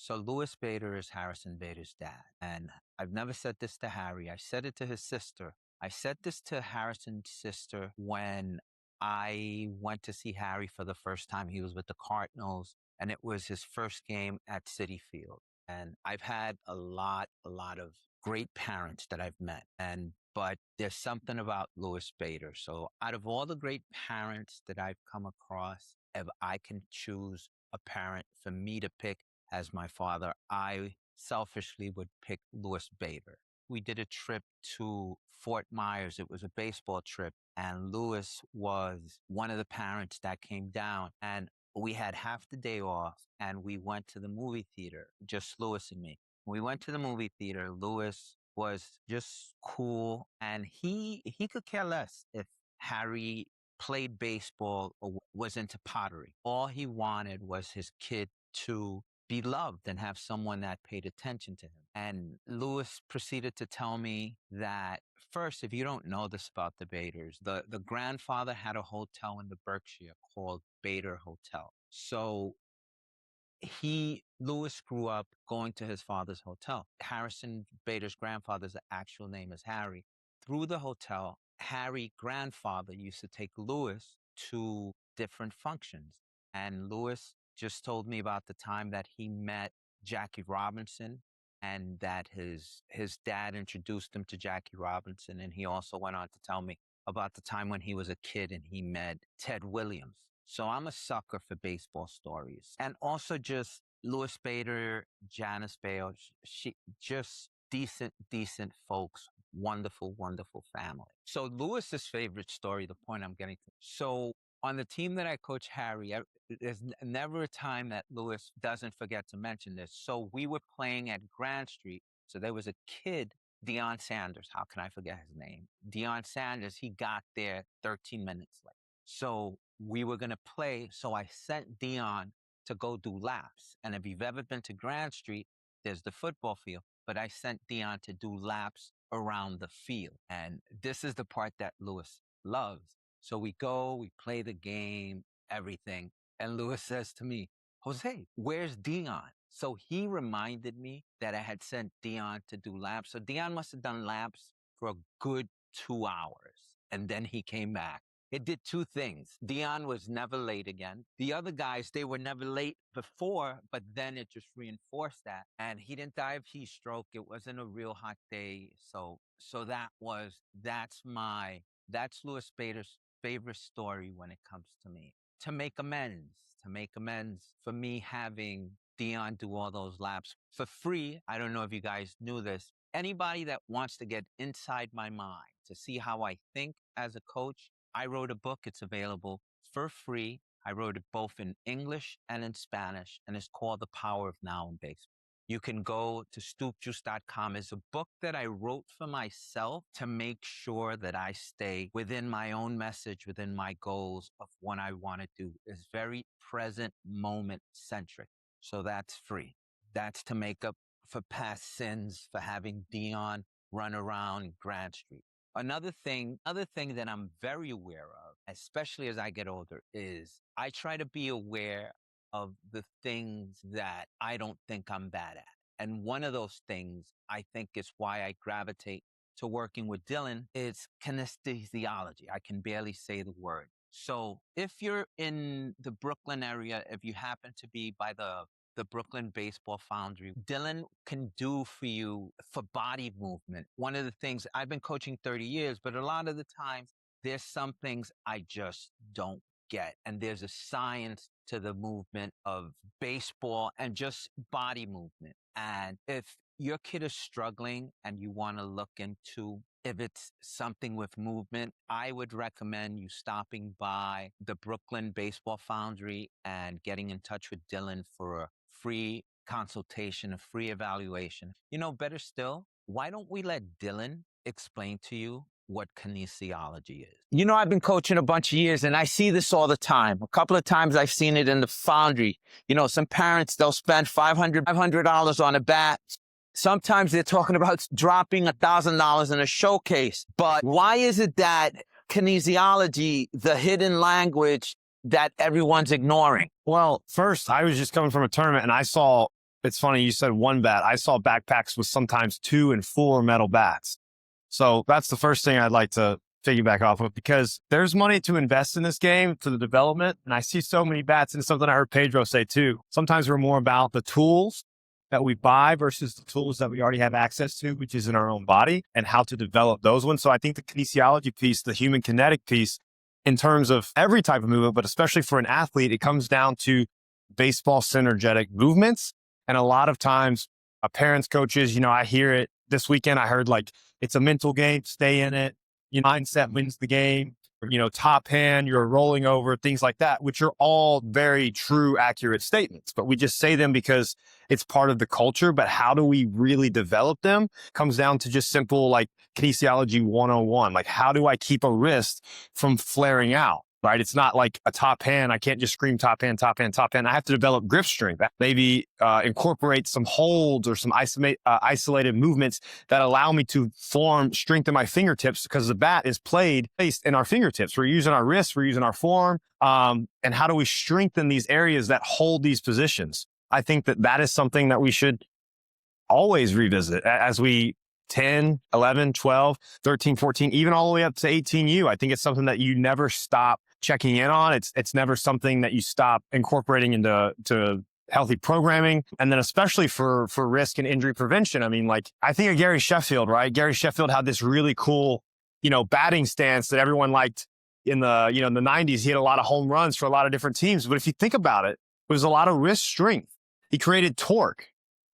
So Louis Bader is Harrison Bader's dad. And I've never said this to Harry. I said it to his sister. I said this to Harrison's sister when I went to see Harry for the first time. He was with the Cardinals, and it was his first game at Citi Field. And I've had a lot of great parents that I've met. But there's something about Louis Bader. So out of all the great parents that I've come across, if I can choose a parent for me to pick as my father, I selfishly would pick Louis Bader. We did a trip to Fort Myers. It was a baseball trip, and Louis was one of the parents that came down. And we had half the day off, and we went to the movie theater, just Louis and me. We went to the movie theater. Louis was just cool, and he could care less if Harry played baseball or was into pottery. All he wanted was his kid to be loved and have someone that paid attention to him. And Louis proceeded to tell me that, first, if you don't know this about the Baders, the grandfather had a hotel in the Berkshire called Bader Hotel. So Louis grew up going to his father's hotel. Harrison Bader's grandfather's actual name is Harry. Through the hotel, Harry grandfather used to take Louis to different functions. And Louis just told me about the time that he met Jackie Robinson, and that his dad introduced him to Jackie Robinson. And he also went on to tell me about the time when he was a kid and he met Ted Williams. So I'm a sucker for baseball stories. And also just Louis Bader, Janice Bale, she just decent folks, wonderful family. So Louis's favorite story, the point I'm getting to. So on the team that I coach, Harry, there's never a time that Louis doesn't forget to mention this. So we were playing at Grand Street. So there was a kid, Deion Sanders. How can I forget his name? Deion Sanders, he got there 13 minutes late. So we were going to play. So I sent Deion to go do laps. And if you've ever been to Grand Street, there's the football field. But I sent Deion to do laps around the field. And this is the part that Louis loves. So we go, we play the game, everything. And Louis says to me, Jose, where's Deion? So he reminded me that I had sent Deion to do laps. So Deion must have done laps for a good 2 hours. And then he came back. It did two things. Deion was never late again. The other guys, they were never late before, but then it just reinforced that. And he didn't die of heat stroke. It wasn't a real hot day. So that's Louis Bader's favorite story when it comes to me. To make amends for me having Deion do all those laps for free. I don't know if you guys knew this. Anybody that wants to get inside my mind to see how I think as a coach, I wrote a book. It's available for free. I wrote it both in English and in Spanish, and it's called The Power of Now in Baseball. You can go to stoopjuice.com. It's a book that I wrote for myself to make sure that I stay within my own message, within my goals of what I want to do. It's very present moment centric. So that's free. That's to make up for past sins for having Deion run around Grand Street. Another thing that I'm very aware of, especially as I get older, is I try to be aware of the things that I don't think I'm bad at. And one of those things, I think, is why I gravitate to working with Dillon, is kinesiology. I can barely say the word. So if you're in the Brooklyn area, if you happen to be by the Brooklyn Baseball Foundry, Dillon can do for you for body movement. One of the things, I've been coaching 30 years, but a lot of the times there's some things I just don't get. And there's a science to the movement of baseball and just body movement. And if your kid is struggling and you want to look into if it's something with movement, I would recommend you stopping by the Brooklyn Baseball Foundry and getting in touch with Dillon for a free consultation, a free evaluation. You know, better still, why don't we let Dillon explain to you what kinesiology is? You know, I've been coaching a bunch of years and I see this all the time. A couple of times I've seen it in the Foundry. You know, some parents, they'll spend $500 on a bat. Sometimes they're talking about dropping $1,000 in a showcase. But why is it that kinesiology, the hidden language that everyone's ignoring? Well, first, I was just coming from a tournament and I saw it's funny you said one bat. I saw backpacks with sometimes 2 and 4 metal bats. So that's the first thing I'd like to piggyback off of, because there's money to invest in this game for the development. And I see so many bats, and something I heard Pedro say too. Sometimes we're more about the tools that we buy versus the tools that we already have access to, which is in our own body, and how to develop those ones. So I think the kinesiology piece, the human kinetic piece, in terms of every type of movement, but especially for an athlete, it comes down to baseball synergetic movements. And a lot of times, parents, coaches, I hear it this weekend. I heard like, it's a mental game, stay in it. Mindset wins the game. Top hand, you're rolling over, things like that, which are all very true, accurate statements. But we just say them because it's part of the culture. But how do we really develop them comes down to just simple like kinesiology 101. Like, how do I keep a wrist from flaring out? Right? It's not like a top hand. I can't just scream top hand, top hand, top hand. I have to develop grip strength. Maybe incorporate some holds or some isolated movements that allow me to form strength in my fingertips, because the bat is placed in our fingertips. We're using our wrists, we're using our forearm. And how do we strengthen these areas that hold these positions? I think that is something that we should always revisit as we 10, 11, 12, 13, 14, even all the way up to 18U. I think it's something that you never stop checking in on. It's never something that you stop incorporating into healthy programming. And then especially for risk and injury prevention. I mean, like, I think of Gary Sheffield, right? Gary Sheffield had this really cool, batting stance that everyone liked in the, in the 90s. He had a lot of home runs for a lot of different teams. But if you think about it, it was a lot of wrist strength. He created torque.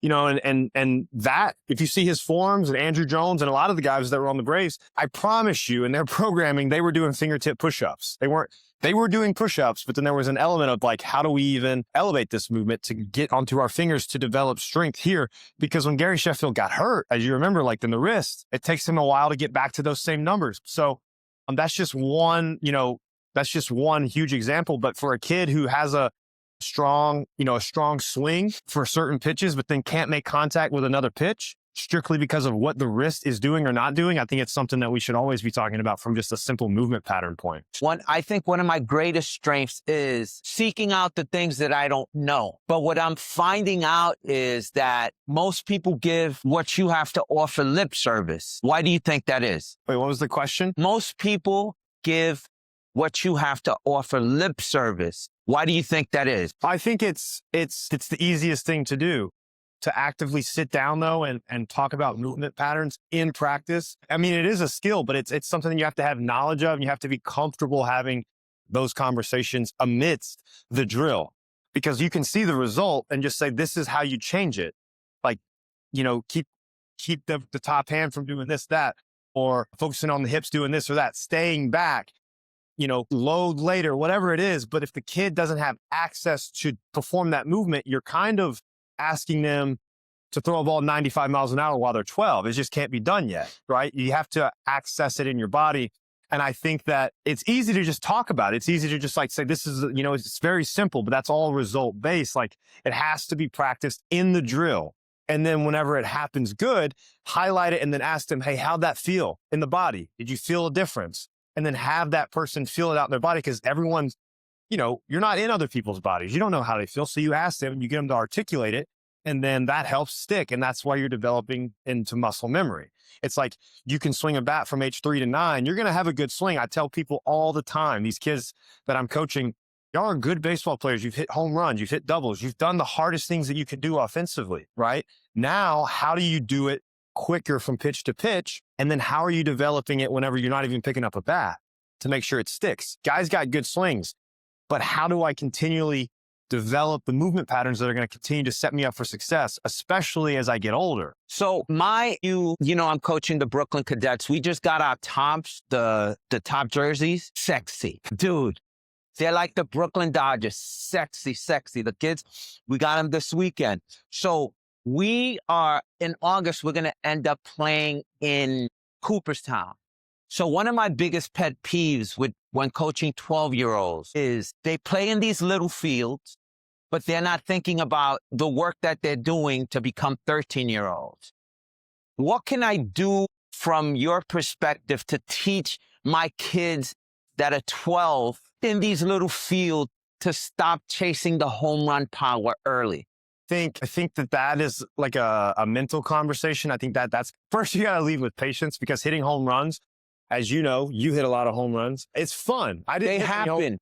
And that, if you see his forms and Andrew Jones and a lot of the guys that were on the Braves, I promise you in their programming, they were doing fingertip push-ups. They were doing push-ups, but then there was an element of like, how do we even elevate this movement to get onto our fingers to develop strength here? Because when Gary Sheffield got hurt, as you remember, like in the wrist, it takes him a while to get back to those same numbers. So that's just one huge example. But for a kid who has a strong swing for certain pitches, but then can't make contact with another pitch strictly because of what the wrist is doing or not doing, I think it's something that we should always be talking about from just a simple movement pattern point. I think one of my greatest strengths is seeking out the things that I don't know. But what I'm finding out is that most people give what you have to offer lip service. Why do you think that is? Wait, what was the question? Most people give what you have to offer lip service. Why do you think that is? I think it's the easiest thing to do, to actively sit down though and talk about movement patterns in practice. I mean, it is a skill, but it's something you have to have knowledge of, and you have to be comfortable having those conversations amidst the drill, because you can see the result and just say, this is how you change it. Like, keep the top hand from doing this, that, or focusing on the hips doing this or that, staying back, load later, whatever it is. But if the kid doesn't have access to perform that movement, you're kind of asking them to throw a ball 95 miles an hour while they're 12. It just can't be done yet, right? You have to access it in your body. And I think that it's easy to just talk about it. It's easy to just like say, this is, it's very simple, but that's all result based. Like, it has to be practiced in the drill. And then whenever it happens good, highlight it and then ask them, hey, how'd that feel in the body? Did you feel a difference? And then have that person feel it out in their body, because everyone's, you're not in other people's bodies. You don't know how they feel. So you ask them and you get them to articulate it. And then that helps stick. And that's why you're developing into muscle memory. It's like, you can swing a bat from age 3 to 9. You're going to have a good swing. I tell people all the time, these kids that I'm coaching, y'all are good baseball players. You've hit home runs, you've hit doubles, you've done the hardest things that you can do offensively, right? Now, how do you do it quicker from pitch to pitch? And then how are you developing it whenever you're not even picking up a bat to make sure it sticks? Guys got good swings, but how do I continually develop the movement patterns that are going to continue to set me up for success, especially as I get older? So I'm coaching the Brooklyn Cadets. We just got our tops, the top jerseys. Sexy. Dude, they're like the Brooklyn Dodgers. Sexy, sexy. The kids, we got them this weekend. So in August, we're going to end up playing in Cooperstown. So one of my biggest pet peeves when coaching 12-year-olds is they play in these little fields, but they're not thinking about the work that they're doing to become 13-year-olds. What can I do from your perspective to teach my kids that are 12 in these little fields to stop chasing the home run power early? think that is like a mental conversation. I think that's first you got to lead with patience, because hitting home runs, as you know, you hit a lot of home runs. It's fun. They happen.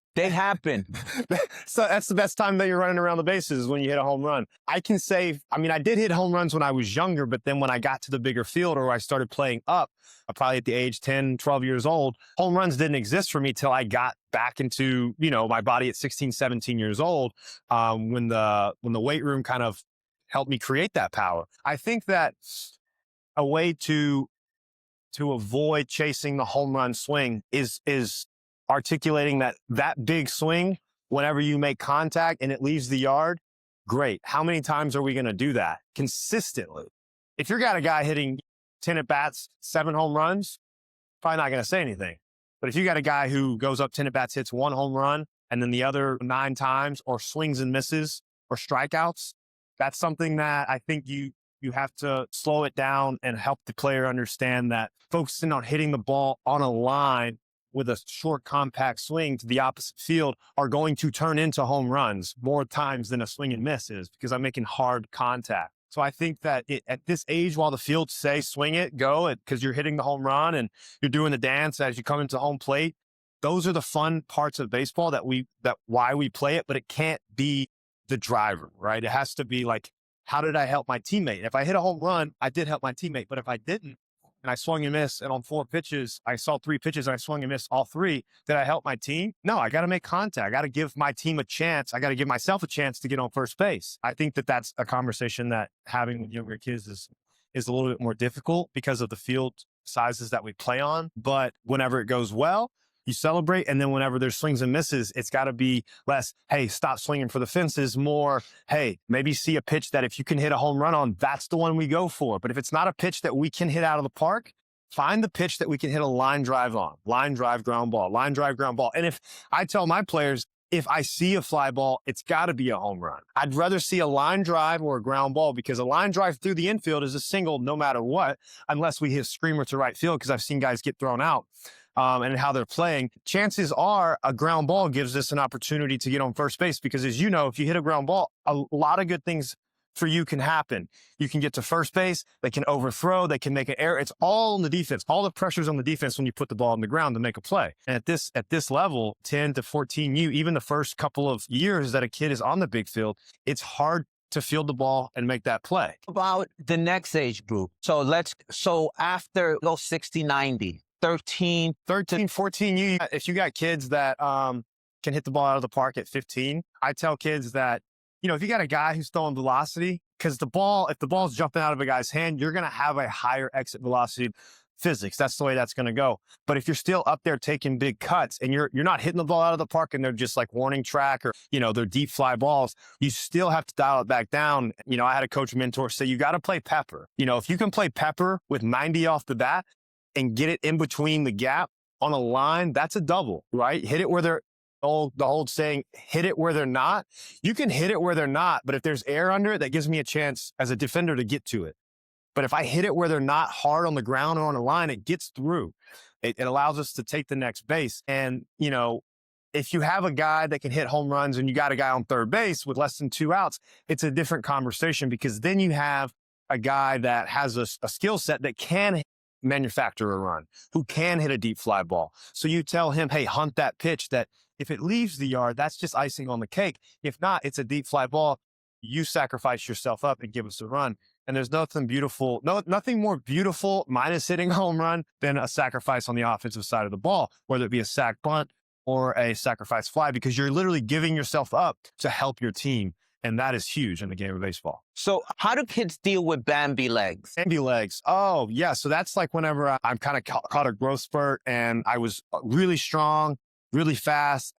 So that's the best time that you're running around the bases, is when you hit a home run. I did hit home runs when I was younger, but then when I got to the bigger field, or I started playing up, probably at the age 10, 12 years old, home runs didn't exist for me till I got back into, my body at 16, 17 years old, when the weight room kind of helped me create that power. I think that a way to avoid chasing the home run swing is articulating that big swing whenever you make contact and it leaves the yard. Great. How many times are we going to do that consistently? If you got a guy hitting 10 at bats, 7 home runs, probably not going to say anything. But if you got a guy who goes up 10 at bats, hits 1 home run, and then the other 9 times, or swings and misses, or strikeouts, that's something that I think you have to slow it down and help the player understand that focusing on hitting the ball on a line with a short, compact swing to the opposite field are going to turn into home runs more times than a swing and miss is, because I'm making hard contact. So I think that at this age, while the fields say swing it, go, because you're hitting the home run and you're doing the dance as you come into home plate, those are the fun parts of baseball that why we play it, but it can't be the driver, right? It has to be like, how did I help my teammate? If I hit a home run, I did help my teammate. But if I didn't, and I swung and missed, and on 4 pitches, I saw 3 pitches and I swung and missed all 3, did I help my team? No, I got to make contact. I got to give my team a chance. I got to give myself a chance to get on first base. I think that's a conversation that having with younger kids is a little bit more difficult because of the field sizes that we play on. But whenever it goes well, you celebrate. And then whenever there's swings and misses, it's got to be less, hey, stop swinging for the fences, more, hey, maybe see a pitch that if you can hit a home run on, that's the one we go for. But if it's not a pitch that we can hit out of the park, find the pitch that we can hit a line drive on, line drive, ground ball, line drive, ground ball. And if I tell my players, if I see a fly ball, it's got to be a home run. I'd rather see a line drive or a ground ball, because a line drive through the infield is a single no matter what, unless we hit a screamer to right field, because I've seen guys get thrown out. And how they're playing, chances are a ground ball gives us an opportunity to get on first base, because as you know, if you hit a ground ball, a lot of good things for you can happen. You can get to first base, they can overthrow, they can make an error. It's all on the defense. All the pressure's on the defense when you put the ball on the ground to make a play. And at this level, 10 to 14U, even the first couple of years that a kid is on the big field, it's hard to field the ball and make that play. About the next age group. So after 60, 90, 13, 14, if you got kids that can hit the ball out of the park at 15, I tell kids that, if you got a guy who's throwing velocity, because if the ball's jumping out of a guy's hand, you're going to have a higher exit velocity. Physics, that's the way that's going to go. But if you're still up there taking big cuts and you're not hitting the ball out of the park and they're just like warning track, or, they're deep fly balls, you still have to dial it back down. I had a coach mentor say, you got to play pepper. If you can play pepper with 90 off the bat and get it in between the gap on a line, that's a double, right? Hit it where the old saying, hit it where they're not. You can hit it where they're not, but if there's air under it, that gives me a chance as a defender to get to it. But if I hit it where they're not hard on the ground or on a line, it gets through. It allows us to take the next base. And, if you have a guy that can hit home runs and you got a guy on third base with less than 2 outs, it's a different conversation, because then you have a guy that has a skill set that can manufacture a run, who can hit a deep fly ball. So you tell him, hey, hunt that pitch that if it leaves the yard, that's just icing on the cake. If not, it's a deep fly ball. You sacrifice yourself up and give us a run. And there's nothing more beautiful, minus hitting a home run, than a sacrifice on the offensive side of the ball, whether it be a sac bunt or a sacrifice fly, because you're literally giving yourself up to help your team. And that is huge in the game of baseball. So how do kids deal with Bambi legs? Bambi legs. Oh, yeah. So that's like whenever I'm kind of caught a growth spurt and I was really strong, really fast,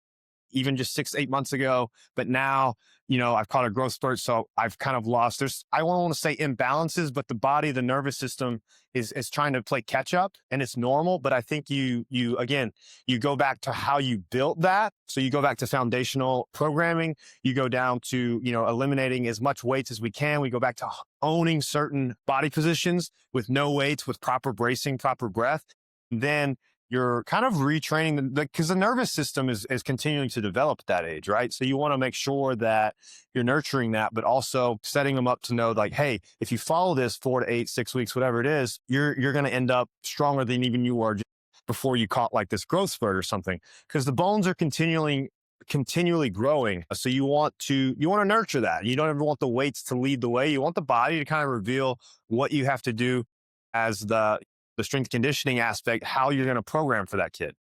even just 6-8 months ago. But now, I've caught a growth spurt. So I've kind of lost. I don't want to say imbalances, but the body, the nervous system is trying to play catch up, and it's normal. But I think you go back to how you built that. So you go back to foundational programming. You go down to, eliminating as much weights as we can. We go back to owning certain body positions with no weights, with proper bracing, proper breath. Then you're kind of retraining because the nervous system is continuing to develop at that age, right? So you want to make sure that you're nurturing that, but also setting them up to know like, hey, if you follow this 4 to 8, 6 weeks, whatever it is, you're going to end up stronger than even you were before you caught like this growth spurt or something, because the bones are continually growing. So you want to nurture that. You don't ever want the weights to lead the way. You want the body to kind of reveal what you have to do as the strength conditioning aspect, how you're going to program for that kid.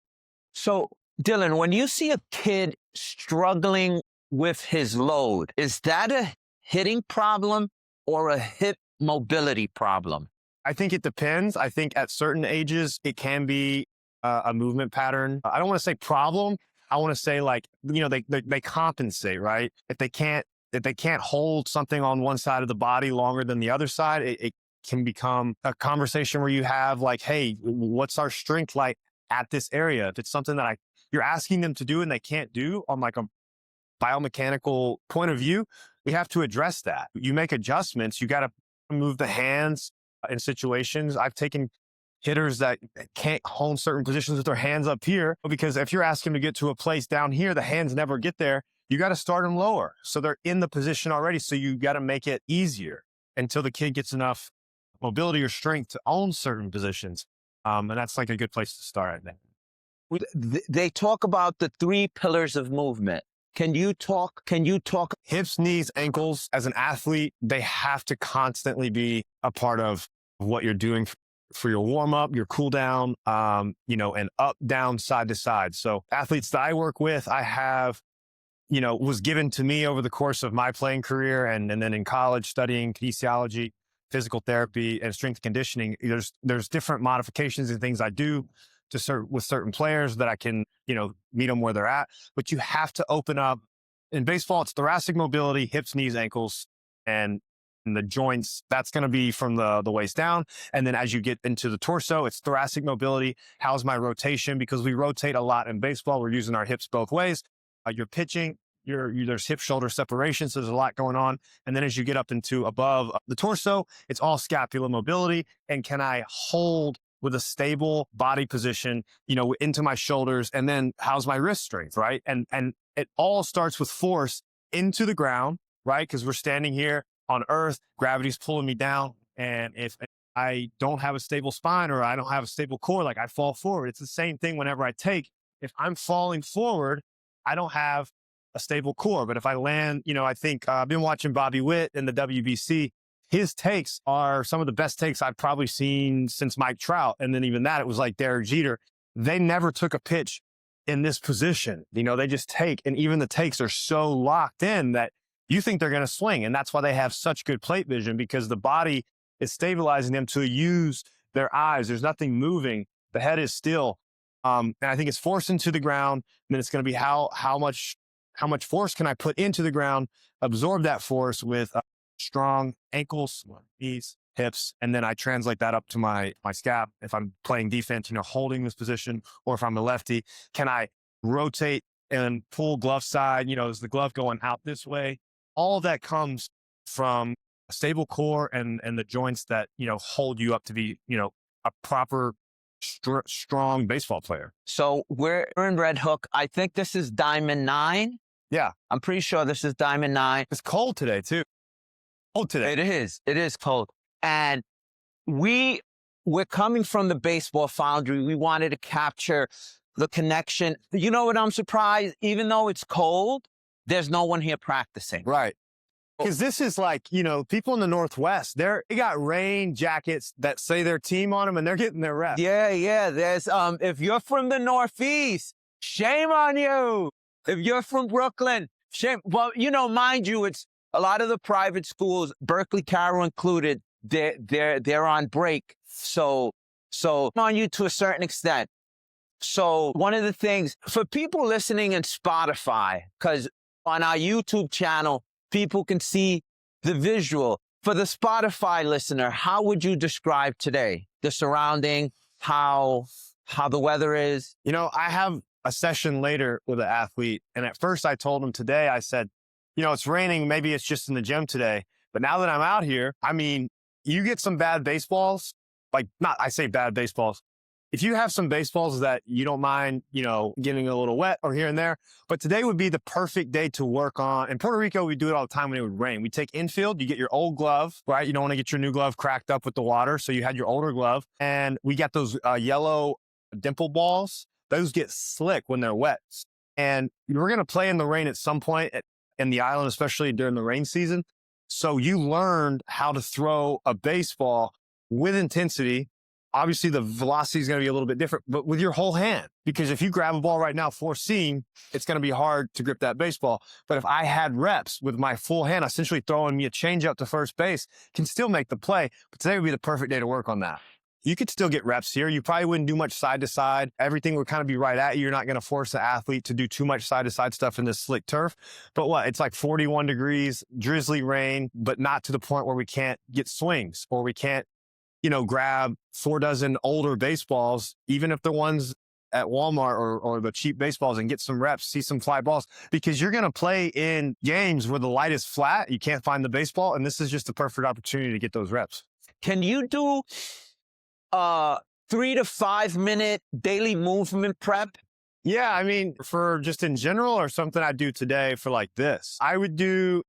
So, Dillon, when you see a kid struggling with his load, is that a hitting problem or a hip mobility problem? I think it depends. I think at certain ages, it can be a movement pattern. I don't want to say problem. I want to say like, they compensate, right? If they can't hold something on one side of the body longer than the other side, it can become a conversation where you have like, hey, what's our strength like at this area? If it's something that you're asking them to do and they can't do on like a biomechanical point of view, we have to address that. You make adjustments. You got to move the hands in situations. I've taken hitters that can't hold certain positions with their hands up here, because if you're asking them to get to a place down here, the hands never get there. You got to start them lower. So they're in the position already. So you got to make it easier until the kid gets enough mobility or strength to own certain positions. And that's like a good place to start, I think. They talk about the 3 pillars of movement. Can you talk? Hips, knees, ankles. As an athlete, they have to constantly be a part of what you're doing for your warm up, your cool down, and up, down, side to side. So athletes that I work with, I have, was given to me over the course of my playing career and then in college studying kinesiology, physical therapy, and strength conditioning. There's different modifications and things I do with certain players that I can, meet them where they're at. But you have to open up. In baseball, it's thoracic mobility, hips, knees, ankles, and the joints. That's going to be from the waist down. And then as you get into the torso, it's thoracic mobility. How's my rotation? Because we rotate a lot in baseball. We're using our hips both ways. You're pitching. There's hip shoulder separation, so there's a lot going on. And then as you get up into above the torso, it's all scapular mobility. And can I hold with a stable body position, into my shoulders? And then how's my wrist strength, right? And it all starts with force into the ground, right? Because we're standing here on earth, gravity's pulling me down. And if I don't have a stable spine or I don't have a stable core, like I fall forward. It's the same thing whenever I take. If I'm falling forward, I don't have a stable core. But if I land, I think I've been watching Bobby Witt in the WBC. His takes are some of the best takes I've probably seen since Mike Trout. And then even that, it was like Derek Jeter. They never took a pitch in this position. They just take, and even the takes are so locked in that you think they're going to swing. And that's why they have such good plate vision, because the body is stabilizing them to use their eyes. There's nothing moving. The head is still. And I think it's force into the ground. And then it's going to be how much force can I put into the ground, absorb that force with strong ankles, knees, hips, and then I translate that up to my scap. If I'm playing defense, holding this position, or if I'm a lefty, can I rotate and pull glove side? Is the glove going out this way? All of that comes from a stable core and the joints that, hold you up to be, a proper strong baseball player. So we're in Red Hook. I think this is Diamond 9. Yeah. I'm pretty sure this is Diamond 9. It's cold today too. Cold today. It is cold. And we're coming from the baseball foundry. We wanted to capture the connection. You know what? I'm surprised, even though it's cold, there's no one here practicing. Right. Because this is like, people in the Northwest, they got rain jackets that say their team on them and they're getting their rest. Yeah. There's, if you're from the Northeast, shame on you. If you're from Brooklyn, shame. Well, mind you, it's a lot of the private schools, Berkeley Carroll included, they're on break. So on you to a certain extent. So one of the things for people listening in Spotify, because on our YouTube channel, people can see the visual. For the Spotify listener, how would you describe today? The surrounding, how the weather is? I have a session later with an athlete. And at first I told him today, I said, it's raining. Maybe it's just in the gym today. But now that I'm out here, you get some bad baseballs, I say bad baseballs. if you have some baseballs that you don't mind, getting a little wet or here and there, but today would be the perfect day to work on. In Puerto Rico, we do it all the time when it would rain. We take infield, you get your old glove, right? You don't want to get your new glove cracked up with the water. So you had your older glove, and we got those yellow dimple balls. Those get slick when they're wet. And we're going to play in the rain at some point in the island, especially during the rain season. So you learned how to throw a baseball with intensity. Obviously, the velocity is going to be a little bit different, but with your whole hand. Because if you grab a ball right now, four seam, it's going to be hard to grip that baseball. But if I had reps with my full hand, essentially throwing me a changeup to first base, can still make the play. But today would be the perfect day to work on that. You could still get reps here. You probably wouldn't do much side to side. Everything would kind of be right at you. You're not going to force the athlete to do too much side to side stuff in this slick turf. But it's like 41 degrees, drizzly rain, but not to the point where we can't get swings or we can't, grab 4 dozen older baseballs, even if they're ones at Walmart or the cheap baseballs, and get some reps, see some fly balls, because you're going to play in games where the light is flat. You can't find the baseball. And this is just the perfect opportunity to get those reps. Can you do 3 to 5 minute daily movement prep? Yeah. I mean, for just in general or something I do today for like this, I would do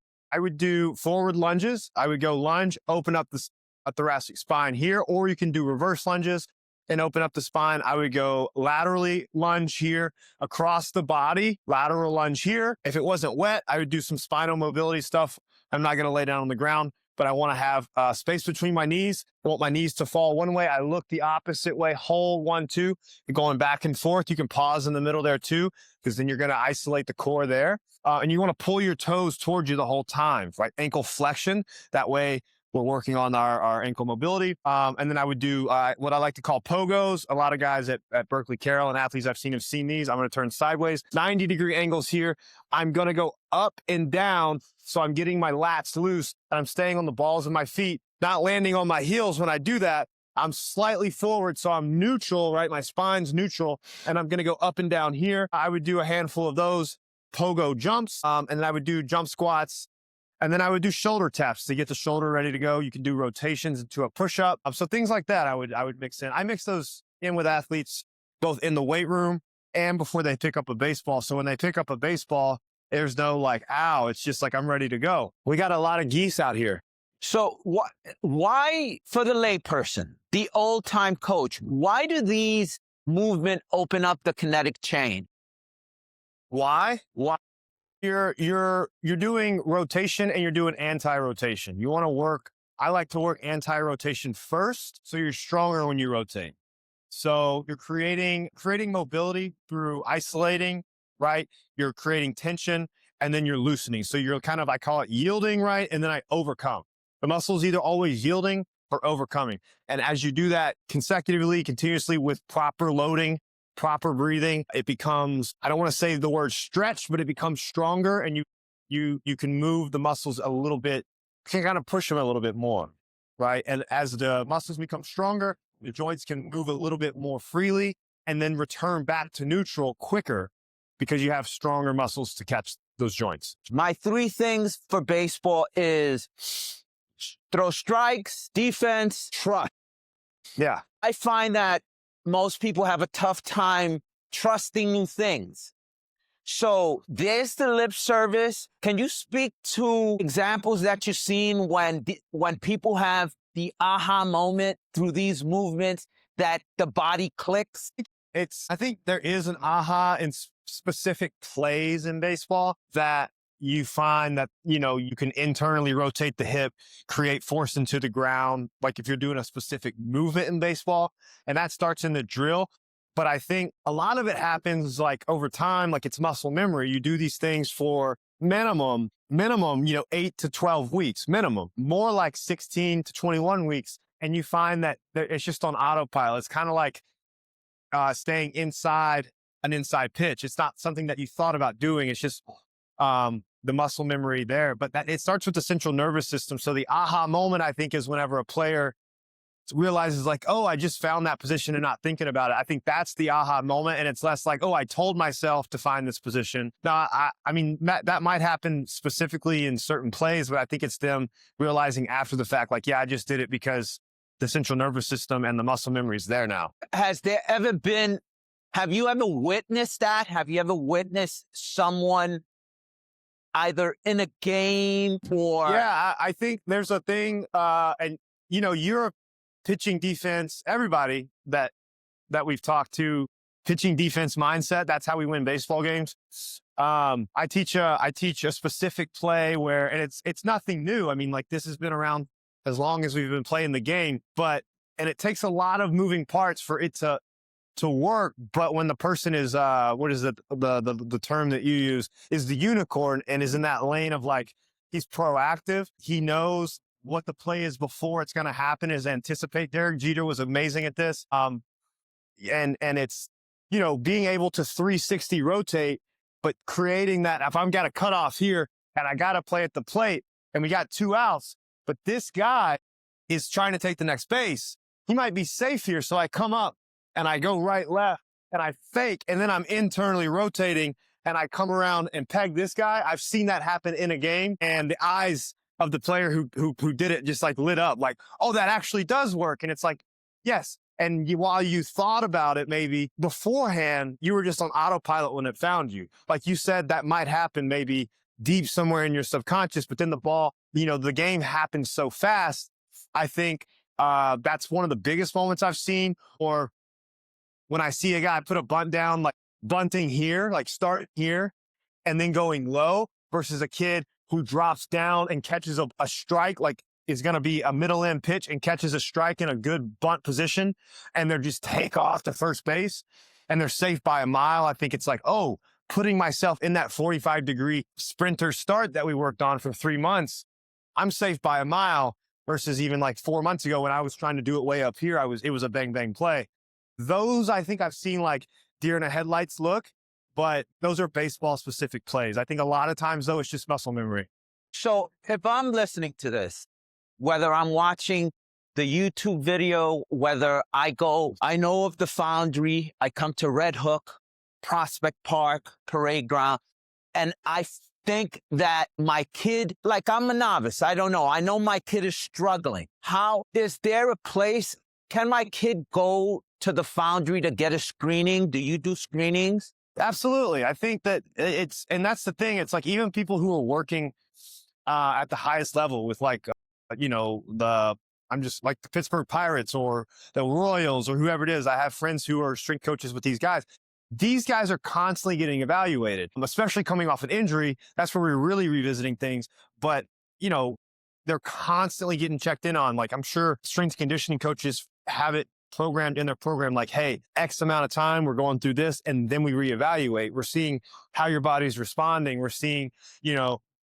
forward lunges. I would go lunge, open up the thoracic spine here, or you can do reverse lunges and open up the spine. I would go laterally lunge here across the body, lateral lunge here. If it wasn't wet, I would do some spinal mobility stuff. I'm not going to lay down on the ground, but I want to have space between my knees. I want my knees to fall one way. I look the opposite way, hold 1, 2, going back and forth. You can pause in the middle there too, because then you're going to isolate the core there. And you want to pull your toes towards you the whole time, right? Ankle flexion. That way, we're working on our ankle mobility. And then I would do what I like to call pogos. A lot of guys at Berkeley Carroll and athletes I've seen have seen these. I'm going to turn sideways, 90-degree angles here. I'm going to go up and down. So I'm getting my lats loose and I'm staying on the balls of my feet, not landing on my heels when I do that. I'm slightly forward, so I'm neutral, right? My spine's neutral, and I'm going to go up and down here. I would do a handful of those pogo jumps, and then I would do jump squats. And then I would do shoulder taps to get the shoulder ready to go. You can do rotations into a push-up. So things like that I would mix in. I mix those in with athletes both in the weight room and before they pick up a baseball. So when they pick up a baseball, there's no like, ow, it's just like, I'm ready to go. We got a lot of geese out here. So why, for the layperson, the old-time coach, why do these movement open up the kinetic chain? Why? You're doing rotation and you're doing anti-rotation. You want to work, I like to work anti-rotation first, so you're stronger when you rotate. So you're creating mobility through isolating, right? You're creating tension and then you're loosening. So you're kind of, I call it yielding, right? And then I overcome. The muscle is either always yielding or overcoming. And as you do that consecutively, continuously with proper loading, proper breathing, it becomes, I don't want to say the word stretch, but it becomes stronger, and you can move the muscles a little bit, can kind of push them a little bit more, right? And as the muscles become stronger, the joints can move a little bit more freely and then return back to neutral quicker because you have stronger muscles to catch those joints. My 3 things for baseball is throw strikes, defense, trust. Yeah. I find that most people have a tough time trusting new things. So there's the lip service. Can you speak to examples that you've seen when people have the aha moment through these movements that the body clicks? I think there is an aha in specific plays in baseball that you find that, you can internally rotate the hip, create force into the ground, like if you're doing a specific movement in baseball, and that starts in the drill. But I think a lot of it happens like over time, like it's muscle memory. You do these things for minimum, 8 to 12 weeks, minimum, more like 16 to 21 weeks. And you find that it's just on autopilot. It's kind of like staying inside an inside pitch. It's not something that you thought about doing. It's just the muscle memory there, but that it starts with the central nervous system. So the aha moment, I think, is whenever a player realizes like, oh, I just found that position and not thinking about it. I think that's the aha moment. And it's less like, oh, I told myself to find this position. Now, I mean, that might happen specifically in certain plays, but I think it's them realizing after the fact, like, yeah, I just did it because the central nervous system and the muscle memory is there now. Have you ever witnessed that? Have you ever witnessed someone either in a game or? Yeah, I think there's a thing, and you're pitching defense, everybody that we've talked to, pitching defense mindset. That's how we win baseball games. I teach a specific play and it's nothing new. I mean, like, this has been around as long as we've been playing the game, and it takes a lot of moving parts for it to work. But when the person is, what is it? The term that you use is the unicorn, and is in that lane of, like, he's proactive. He knows what the play is before it's going to happen, is anticipate. Derek Jeter was amazing at this. And it's, being able to 360 rotate, but creating that, if I'm got a cutoff here and I got to play at the plate and we got 2 outs, but this guy is trying to take the next base, he might be safe here. So I come up and I go right, left, and I fake, and then I'm internally rotating and I come around and peg this guy. I've seen that happen in a game, and the eyes of the player who did it just, like, lit up, like, oh, that actually does work. And it's like, yes. And while you thought about it, maybe beforehand, you were just on autopilot when it found you. Like you said, that might happen maybe deep somewhere in your subconscious, but then the ball, the game happens so fast. I think that's one of the biggest moments I've seen. Or when I see a guy put a bunt down, like bunting here, like start here and then going low, versus a kid who drops down and catches a strike, like is going to be a middle end pitch and catches a strike in a good bunt position, and they're just take off to first base and they're safe by a mile. I think it's like, oh, putting myself in that 45-degree sprinter start that we worked on for 3 months, I'm safe by a mile, versus even like 4 months ago when I was trying to do it way up here, it was a bang, bang play. Those, I think I've seen like deer in the headlights look, but those are baseball specific plays. I think a lot of times though, it's just muscle memory. So if I'm listening to this, whether I'm watching the YouTube video, whether I know of the Foundry, I come to Red Hook, Prospect Park, Parade Ground, and I think that my kid, like, I'm a novice, I don't know. I know my kid is struggling. Is there a place, can my kid go to the Foundry to get a screening? Do you do screenings? Absolutely. I think that and that's the thing. It's like, even people who are working at the highest level with, like, I'm just like the Pittsburgh Pirates or the Royals or whoever it is. I have friends who are strength coaches with these guys. These guys are constantly getting evaluated, especially coming off an injury. That's where we're really revisiting things. But, they're constantly getting checked in on. Like, I'm sure strength conditioning coaches have it programmed in their program, like, hey, X amount of time, we're going through this, and then we reevaluate. We're seeing how your body's responding. We're seeing,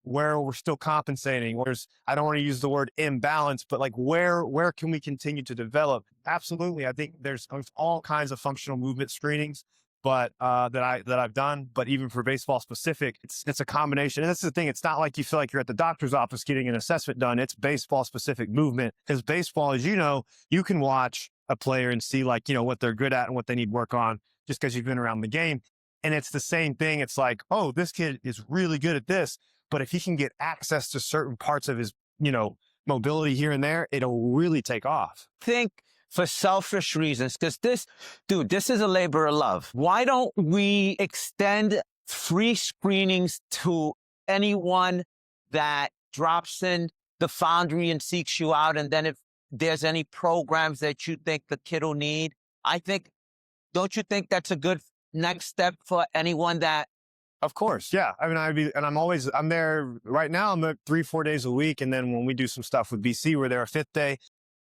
where we're still compensating. I don't want to use the word imbalance, but like, where can we continue to develop? Absolutely. I think there's all kinds of functional movement screenings, but that I've done. But even for baseball specific, it's a combination. And that's the thing. It's not like you feel like you're at the doctor's office getting an assessment done. It's baseball specific movement, because baseball, as you can watch a player and see, like, what they're good at and what they need work on just because you've been around the game. And it's the same thing. It's like, oh, this kid is really good at this, but if he can get access to certain parts of his, mobility here and there, it'll really take off. Think for selfish reasons, because this is a labor of love. Why don't we extend free screenings to anyone that drops in the Foundry and seeks you out? And then if there's any programs that you think the kid will need, don't you think that's a good next step for anyone that? Of course. Yeah. I mean, I'm there right now. I'm there 3-4 days a week. And then when we do some stuff with BC, we're there a 5th day.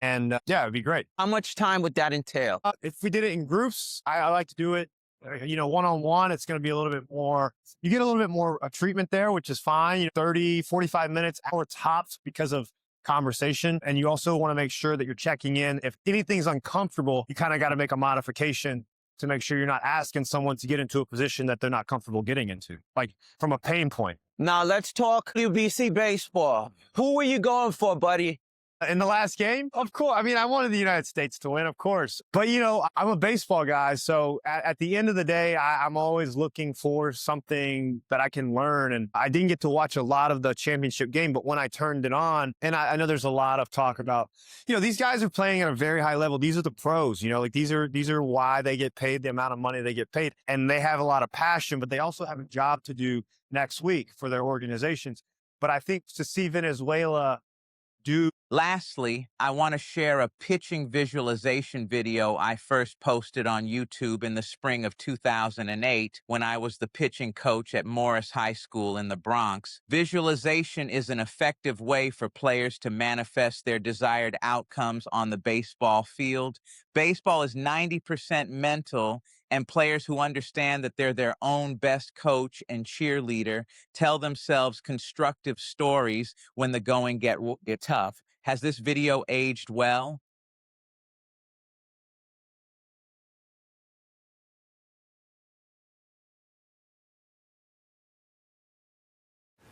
And yeah, it'd be great. How much time would that entail? If we did it in groups, I like to do it, one-on-one. It's going to be a little bit more, you get a little bit more treatment there, which is fine. 30, 45 minutes, hour tops, because of conversation. And you also want to make sure that you're checking in. If anything's uncomfortable, you kind of got to make a modification to make sure you're not asking someone to get into a position that they're not comfortable getting into, like from a pain point. Now let's talk UBC baseball. Who were you going for, buddy? In the last game, of course. I mean, I wanted the United States to win, of course. But, I'm a baseball guy. So at the end of the day, I'm always looking for something that I can learn. And I didn't get to watch a lot of the championship game, but when I turned it on, and I know there's a lot of talk about, these guys are playing at a very high level. These are the pros, like these are why they get paid the amount of money they get paid. And they have a lot of passion, but they also have a job to do next week for their organizations. But I think to see Venezuela do. Lastly, I want to share a pitching visualization video I first posted on YouTube in the spring of 2008 when I was the pitching coach at Morris High School in the Bronx. Visualization is an effective way for players to manifest their desired outcomes on the baseball field. Baseball is 90% mental, and players who understand that they're their own best coach and cheerleader tell themselves constructive stories when the going get tough. Has this video aged well?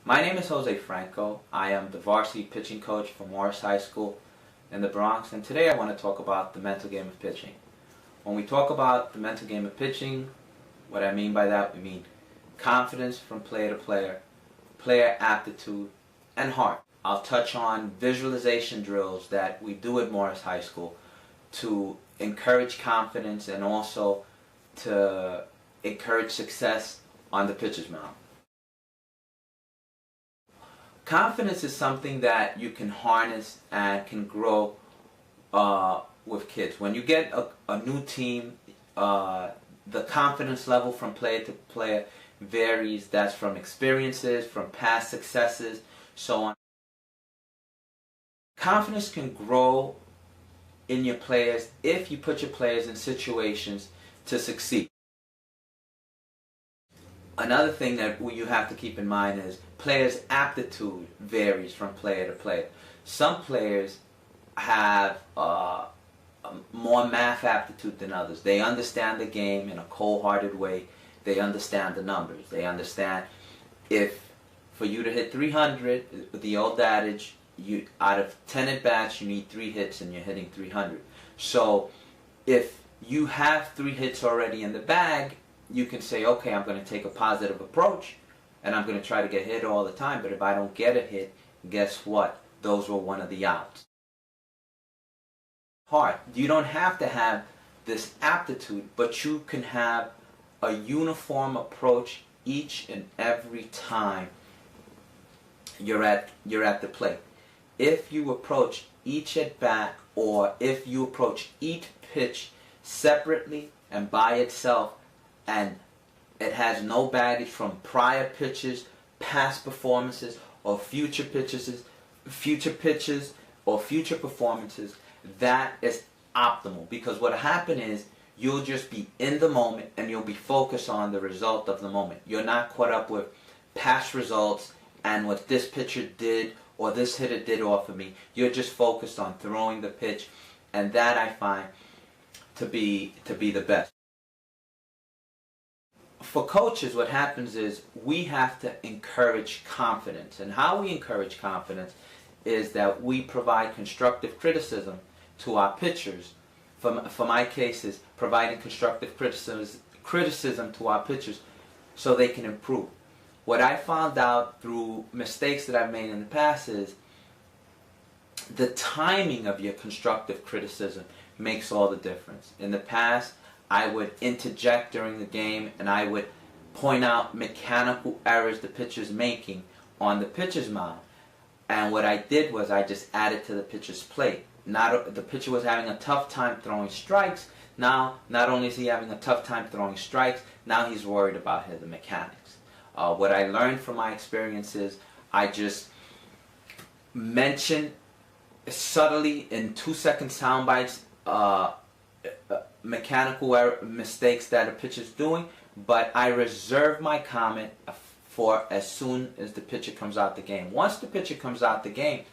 My name is Jose Franco. I am the varsity pitching coach for Morris High School in the Bronx, and today I want to talk about the mental game of pitching. When we talk about the mental game of pitching, what I mean by that, we mean confidence from player to player, player aptitude, and heart. I'll touch on visualization drills that we do at Morris High School to encourage confidence and also to encourage success on the pitcher's mound. Confidence is something that you can harness and can grow with kids. When you get a new team, the confidence level from player to player varies. That's from experiences, from past successes, so on. Confidence can grow in your players if you put your players in situations to succeed. Another thing that you have to keep in mind is players' aptitude varies from player to player. Some players have more math aptitude than others. They understand the game in a cold-hearted way. They understand the numbers. They understand if for you to hit 300, the old adage, out of 10 at-bats, you need 3 hits and you're hitting 300. So if you have 3 hits already in the bag, you can say, okay, I'm going to take a positive approach and I'm going to try to get hit all the time. But if I don't get a hit, guess what? Those were one of the outs. Heart. You don't have to have this aptitude, but you can have a uniform approach each and every time you're at the plate. If you approach each at bat, or if you approach each pitch separately and by itself, and it has no baggage from prior pitches, past performances, or future pitches, or future performances, that is optimal. Because what will happen is you'll just be in the moment and you'll be focused on the result of the moment. You're not caught up with past results and what this pitcher did or this hitter did off of me. You're just focused on throwing the pitch, and that I find to be the best. For coaches, what happens is we have to encourage confidence. And how we encourage confidence is that we provide constructive criticism to our pitchers. For my case, is providing constructive criticism to our pitchers so they can improve. What I found out through mistakes that I've made in the past is the timing of your constructive criticism makes all the difference. In the past, I would interject during the game and I would point out mechanical errors the pitcher's making on the pitcher's mound. And what I did was I just added to the pitcher's plate. The pitcher was having a tough time throwing strikes. Now, not only is he having a tough time throwing strikes, now he's worried about the mechanics. What I learned from my experiences, I just mention subtly in 2-second sound bites mechanical mistakes that a pitcher's doing, but I reserve my comment for as soon as the pitcher comes out the game. Once the pitcher comes out the game,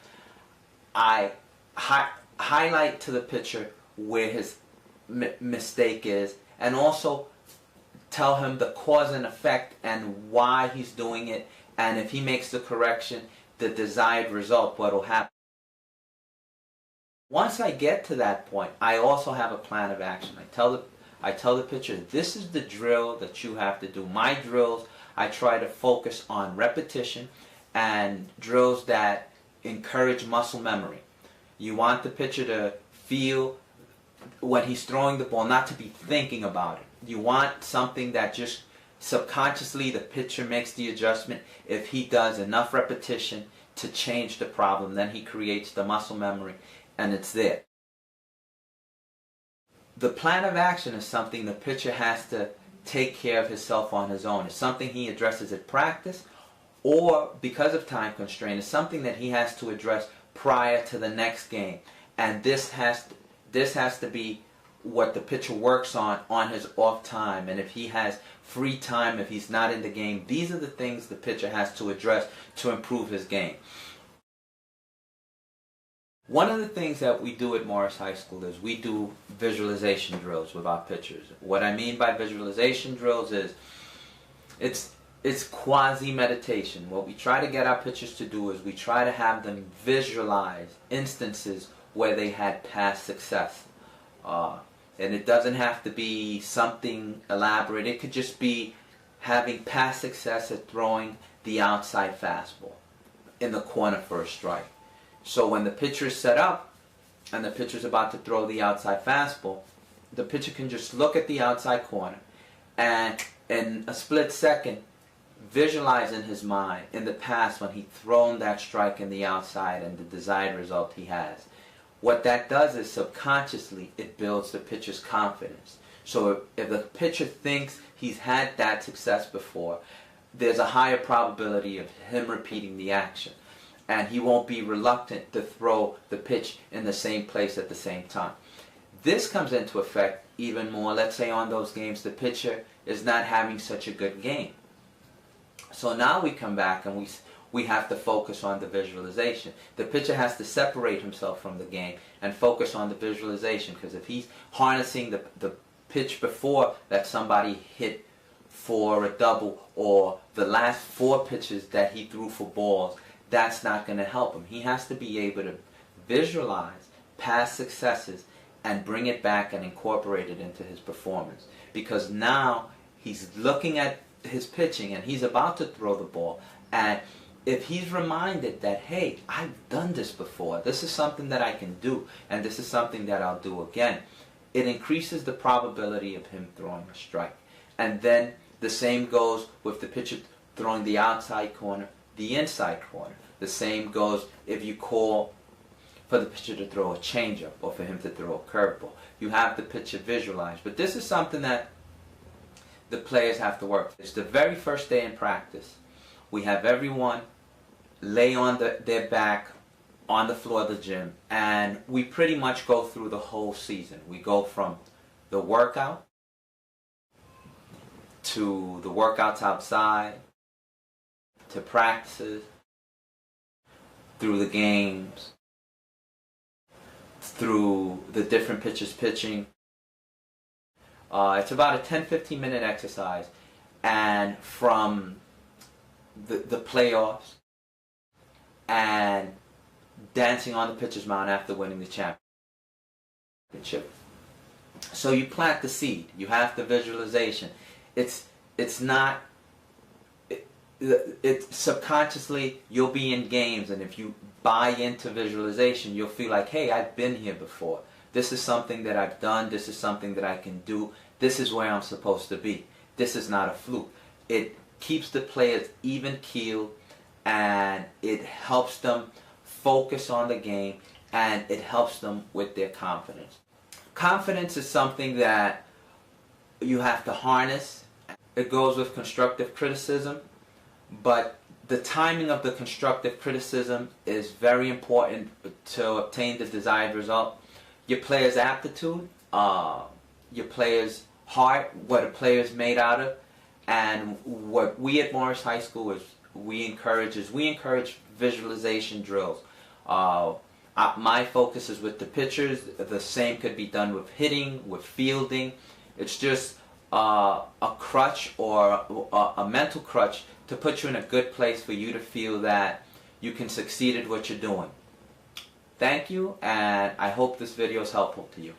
I highlight to the pitcher where his mistake is, and also tell him the cause and effect and why he's doing it, and if he makes the correction, the desired result, what will happen. Once I get to that point, I also have a plan of action. I tell the pitcher, this is the drill that you have to do. My drills, I try to focus on repetition and drills that encourage muscle memory. You want the pitcher to feel when he's throwing the ball, not to be thinking about it. You want something that just subconsciously the pitcher makes the adjustment. If he does enough repetition to change the problem, then he creates the muscle memory and it's there. The plan of action is something the pitcher has to take care of himself on his own. It's something he addresses at practice, or because of time constraint, it's something that he has to address prior to the next game. And this has to be what the pitcher works on his off time. And if he has free time, if he's not in the game, these are the things the pitcher has to address to improve his game. One of the things that we do at Morris High School is we do visualization drills with our pitchers. What I mean by visualization drills is it's quasi-meditation. What we try to get our pitchers to do is we try to have them visualize instances where they had past success. And it doesn't have to be something elaborate. It could just be having past success at throwing the outside fastball in the corner for a strike. So when the pitcher is set up and the pitcher is about to throw the outside fastball, the pitcher can just look at the outside corner and in a split second visualize in his mind in the past when he'd thrown that strike in the outside and the desired result he has. What that does is subconsciously it builds the pitcher's confidence. So if the pitcher thinks he's had that success before, there's a higher probability of him repeating the action. And he won't be reluctant to throw the pitch in the same place at the same time. This comes into effect even more, let's say on those games the pitcher is not having such a good game. So now we come back and we have to focus on the visualization. The pitcher has to separate himself from the game and focus on the visualization, because if he's harnessing the pitch before that somebody hit for a double or the last 4 pitches that he threw for balls, that's not going to help him. He has to be able to visualize past successes and bring it back and incorporate it into his performance. Because now he's looking at his pitching and he's about to throw the ball. And if he's reminded that, hey, I've done this before, this is something that I can do, and this is something that I'll do again, it increases the probability of him throwing a strike. And then the same goes with the pitcher throwing the outside corner, the inside corner. The same goes if you call for the pitcher to throw a changeup or for him to throw a curveball. You have the pitcher visualized. But this is something that the players have to work. It's the very first day in practice. We have everyone lay on their back on the floor of the gym, and we pretty much go through the whole season. We go from the workout to the workouts outside, to practices, through the games, through the different pitchers pitching. It's about a 10-15 minute exercise, and from the playoffs and dancing on the pitcher's mound after winning the championship. So you plant the seed. You have the visualization. It's not. It's subconsciously you'll be in games, and if you buy into visualization, you'll feel like, hey, I've been here before. This is something that I've done. This is something that I can do. This is where I'm supposed to be. This is not a fluke. It keeps the players even keeled, and it helps them focus on the game, and it helps them with their confidence. Confidence is something that you have to harness. It goes with constructive criticism, but the timing of the constructive criticism is very important to obtain the desired result. Your player's aptitude, your player's heart, what a player is made out of, and what we at Morris High School we encourage visualization drills. My focus is with the pitchers. The same could be done with hitting, with fielding. It's just a crutch or a mental crutch to put you in a good place for you to feel that you can succeed at what you're doing. Thank you, and I hope this video is helpful to you.